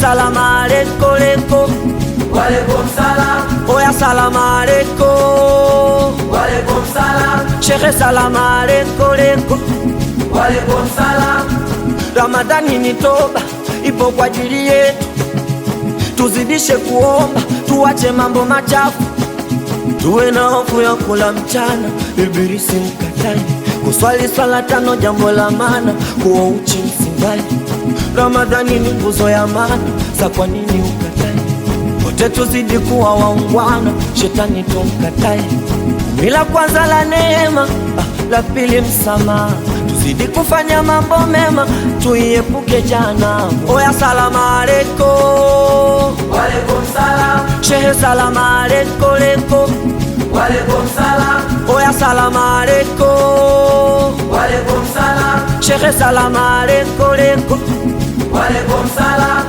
salama aleko leko. Walaikum salam. Oya salama aleko. Walaikum salam. Sheikh salama aleko leko. Walaikum salam. Ramadhani ni toba, ipo kwa ajili yetu. Tuzidishe kuomba, tuache mambo machafu. Tuwe na hofu ya kula mchana, ibilisi mkatai. Kuswali swala 5 jambo la maana, kuwa uchi msingani. Ramadhani ni nguzo ya maana, sa kwa nini ukatai? Wote tuzidi kuwa waungwana, shetani tumkatai. Mila kwanza la neema, la pili msamaha. Tuzidi kufanya mambo mema, tuiepuke jana. Oya salama aleko. Walaikum salam. Shehe salama aleko leko. Walaikum salam. Oya salama aleko. Walaikum salam. Shehe salama aleko leko. Walaikum salam.